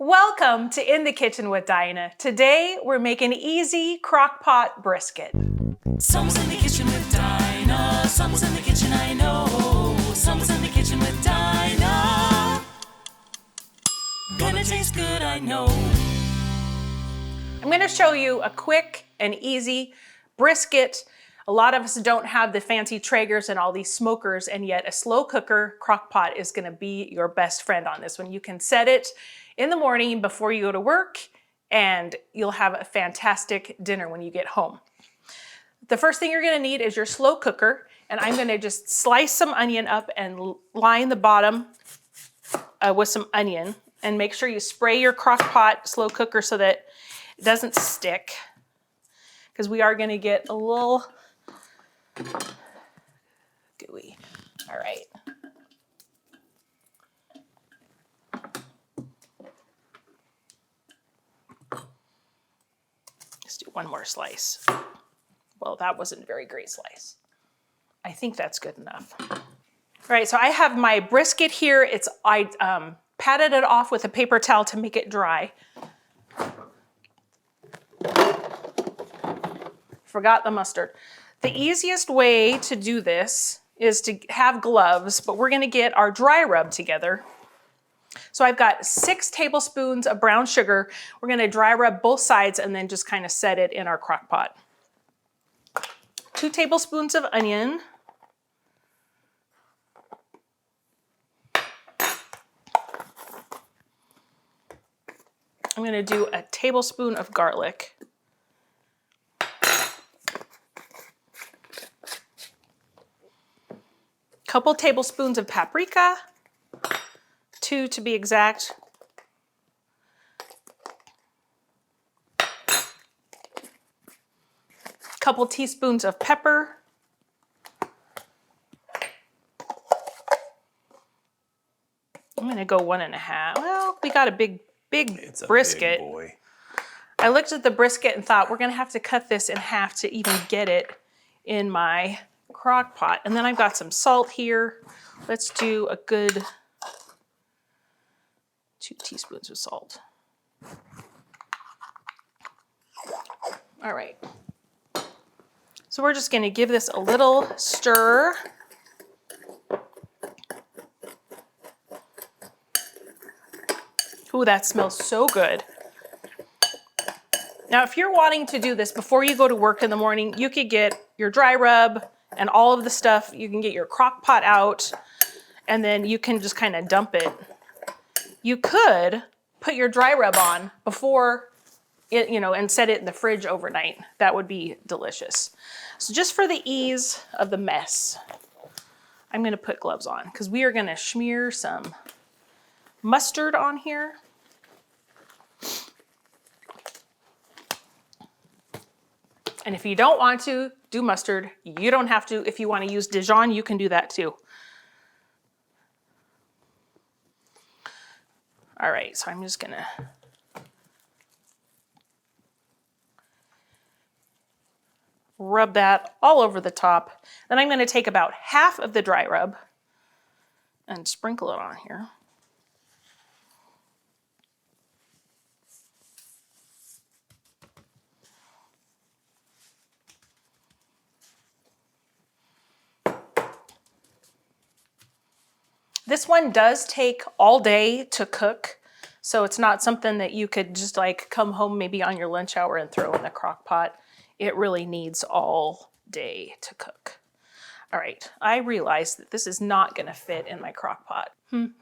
Welcome to In the Kitchen with Dinah. Today we're making easy crock-pot brisket. Someone's in the kitchen with Dinah. Someone's in the kitchen, I know. Someone's in the kitchen with Dinah. Gonna taste good, I know. I'm going to show you a quick and easy brisket. A lot of us don't have the fancy Traegers and all these smokers, and yet a slow cooker crock pot is going to be your best friend on this one. You can set it in the morning before you go to work, and you'll have a fantastic dinner when you get home. The first thing you're going to need is your slow cooker, and I'm going to just slice some onion up and line the bottom with some onion, and make sure you spray your crock pot slow cooker so that it doesn't stick, because we are going to get a little gooey. All right. Let's do one more slice. Well, that wasn't a very great slice. I think that's good enough. All right, so I have my brisket here. I patted it off with a paper towel to make it dry. Forgot the mustard. The easiest way to do this is to have gloves, but we're gonna get our dry rub together. So I've got 6 tablespoons of brown sugar. We're gonna dry rub both sides and then just kind of set it in our crock pot. 2 tablespoons of onion. I'm gonna do a tablespoon of garlic. Couple tablespoons of paprika, 2 to be exact. Couple teaspoons of pepper. I'm gonna go 1.5. Well, we got a big It's a brisket. big boy. I looked at the brisket and thought we're gonna have to cut this in half to even get it in my crock pot. And then I've got some salt here. Let's do a good 2 teaspoons of salt. All right. So we're just gonna give this a little stir. Ooh, that smells so good. Now, if you're wanting to do this before you go to work in the morning, you could get your dry rub and all of the stuff. You can get your crock pot out, and then you can just kind of dump it. You could put your dry rub on before it, and set it in the fridge overnight. That would be delicious. So just for the ease of the mess, I'm gonna put gloves on because we are gonna smear some mustard on here. And if you don't want to do mustard, you don't have to. If you want to use Dijon, you can do that too. All right, so I'm just gonna rub that all over the top. Then I'm gonna take about half of the dry rub and sprinkle it on here. This one does take all day to cook, so it's not something that you could just like come home maybe on your lunch hour and throw in the crock pot. It really needs all day to cook. All right, I realize that this is not gonna fit in my crock pot. I'm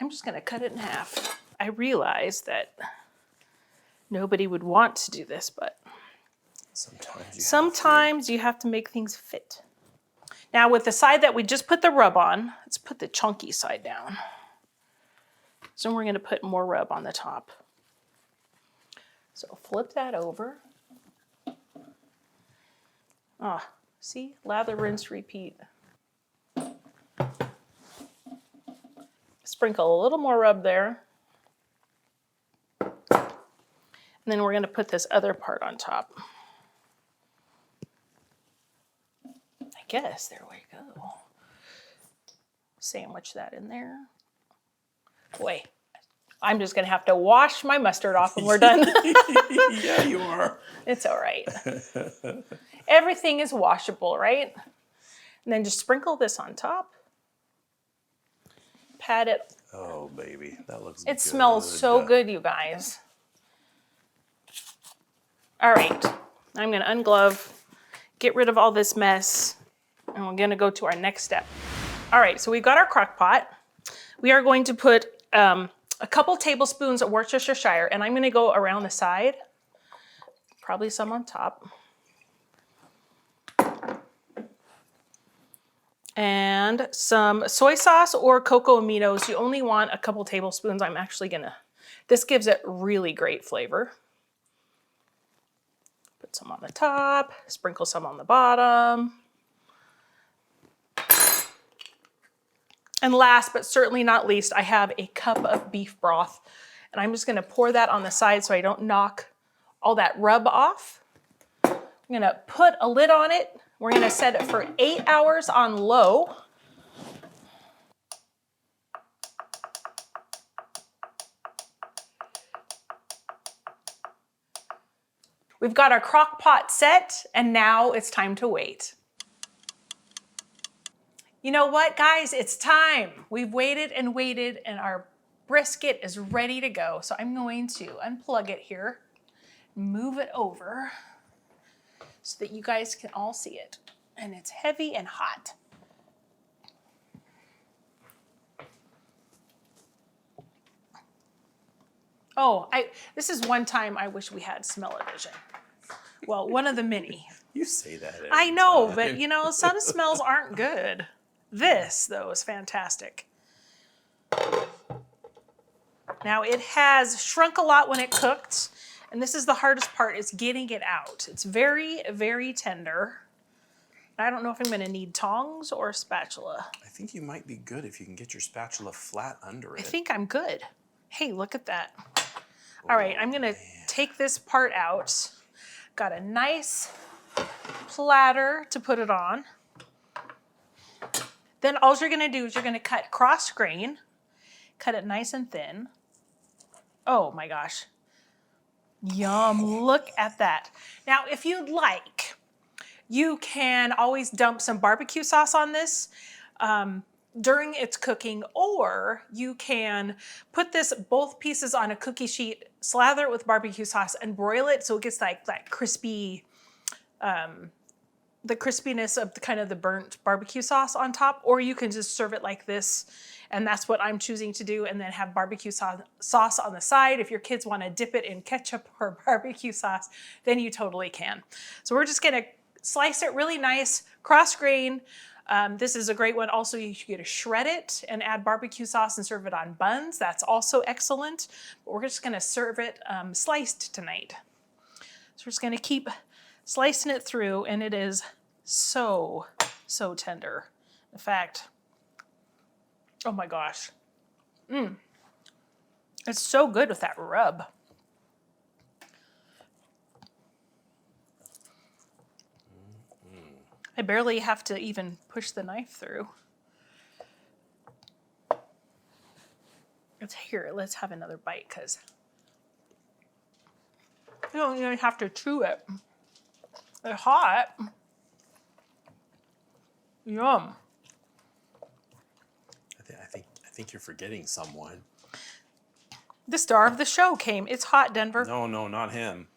just gonna cut it in half. I realize that nobody would want to do this, but sometimes you have to make things fit. Now with the side that we just put the rub on, let's put the chunky side down. So we're gonna put more rub on the top. So flip that over. See, lather, rinse, repeat. Sprinkle a little more rub there. And then we're gonna put this other part on top. I guess, there we go. Sandwich that in there. Boy, I'm just gonna have to wash my mustard off when we're done. Yeah, you are. It's all right. Everything is washable, right? And then just sprinkle this on top. Pat it. Oh, baby, that looks good. It smells so good, you guys. All right, I'm gonna unglove, get rid of all this mess, and we're gonna go to our next step. All right, so we've got our crock pot. We are going to put a couple tablespoons of Worcestershire, and I'm gonna go around the side, probably some on top. And some soy sauce or coco aminos. You only want a couple tablespoons. I'm actually gonna, this gives it really great flavor. Put some on the top, sprinkle some on the bottom. And last but certainly not least, I have a cup of beef broth. And I'm just gonna pour that on the side so I don't knock all that rub off. I'm gonna put a lid on it. We're gonna set it for 8 hours on low. We've got our crock pot set, and now it's time to wait. You know what, guys? It's time. We've waited and waited, and our brisket is ready to go. So I'm going to unplug it here, move it over so that you guys can all see it. And it's heavy and hot. Oh, this is one time I wish we had smell-o-vision. Well, one of the many. You say that every I know, time. but you know, some smells aren't good. This, though, is fantastic. Now, it has shrunk a lot when it cooked, and this is the hardest part, is getting it out. It's very, very tender. I don't know if I'm gonna need tongs or a spatula. I think you might be good if you can get your spatula flat under it. I think I'm good. Hey, look at that. All right, I'm gonna take this part out. Got a nice platter to put it on. Then all you're gonna do is you're gonna cut cross grain, cut it nice and thin. Oh my gosh. Yum, look at that. Now, if you'd like, you can always dump some barbecue sauce on this during its cooking, or you can put this both pieces on a cookie sheet, slather it with barbecue sauce, and broil it so it gets like that crispy, the crispiness of the kind of the burnt barbecue sauce on top, or you can just serve it like this, and that's what I'm choosing to do, and then have barbecue sauce on the side. If your kids want to dip it in ketchup or barbecue sauce, then you totally can. So we're just gonna slice it really nice, cross grain. This is a great one. Also, you get to shred it and add barbecue sauce and serve it on buns. That's also excellent. But we're just gonna serve it sliced tonight. So we're just gonna keep slicing it through, and it is so, so tender. In fact, oh my gosh. It's so good with that rub. I barely have to even push the knife through. Let's have another bite, because you don't even have to chew it. It's hot. Yum. I think you're forgetting someone. The star of the show came. It's hot, Denver. No, not him.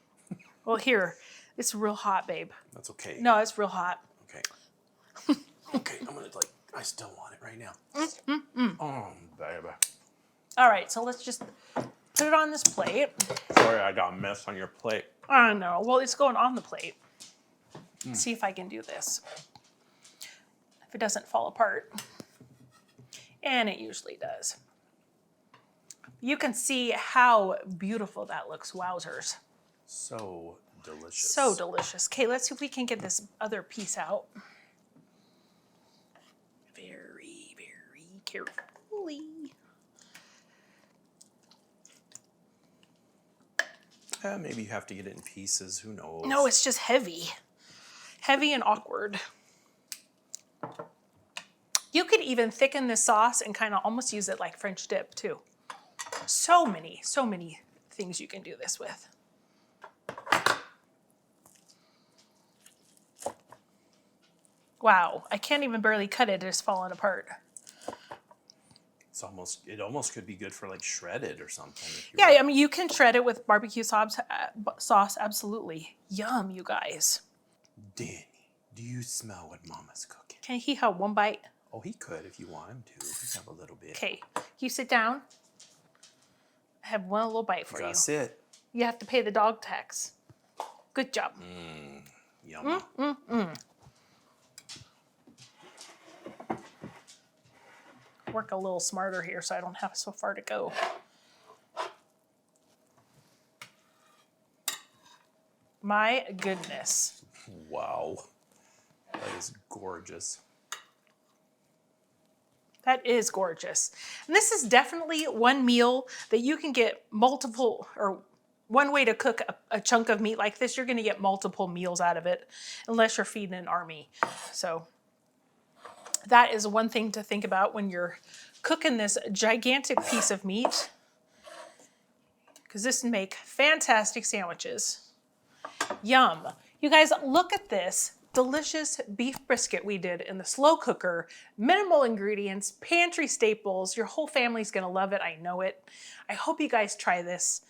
Well, here. It's real hot, babe. That's okay. No, it's real hot. Okay. Okay, I'm gonna I still want it right now. Oh, baby. All right, so let's just put it on this plate. Sorry, I got a mess on your plate. I know. Well, it's going on the plate. See if I can do this. If it doesn't fall apart. And it usually does. You can see how beautiful that looks. Wowzers. So delicious. So delicious. Okay, let's see if we can get this other piece out. Very, very carefully. Maybe you have to get it in pieces. Who knows? No, it's just heavy. Heavy and awkward. You could even thicken this sauce and kind of almost use it like French dip too. So many things you can do this with. Wow, I can't even barely cut it. It's falling apart. It almost could be good for like shredded or something. Yeah, I mean, you can shred it with barbecue sauce, absolutely. Yum, you guys. Danny, do you smell what Mama's cooking? Can he have one bite? Oh, he could if you want him to. He can have a little bit. Okay, you sit down. I have one little bite for you. That's it. You have to pay the dog tax. Good job. Yum. Work a little smarter here so I don't have so far to go. My goodness. Wow. That is gorgeous. That is gorgeous. And this is definitely one meal that you can get multiple, or one way to cook a chunk of meat like this. You're going to get multiple meals out of it, unless you're feeding an army. So that is one thing to think about when you're cooking this gigantic piece of meat, because this can make fantastic sandwiches. Yum. You guys, look at this delicious beef brisket we did in the slow cooker. Minimal ingredients, pantry staples. Your whole family's gonna love it, I know it. I hope you guys try this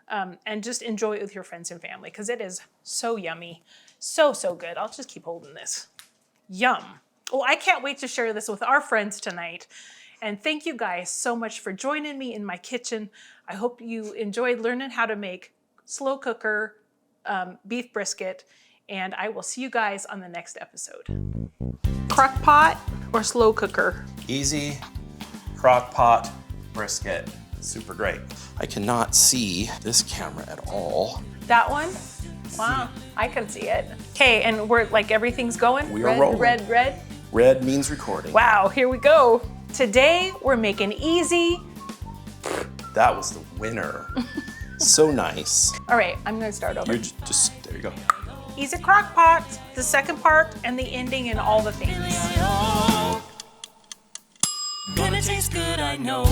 and just enjoy it with your friends and family, because it is so yummy. So good. I'll just keep holding this. Yum. Well, I can't wait to share this with our friends tonight. And thank you guys so much for joining me in my kitchen. I hope you enjoyed learning how to make slow cooker beef brisket. And I will see you guys on the next episode. Crockpot or slow cooker? Easy, crockpot, brisket. Super great. I cannot see this camera at all. That one? Wow, I can see it. Okay, and we're like everything's going? We are rolling. Red. Red means recording. Wow, here we go. Today, we're making easy. That was the winner. So nice. All right, I'm gonna start over. You're just there you go. Easy crock pot, the second part, and the ending and all the things. Gonna taste good, I know.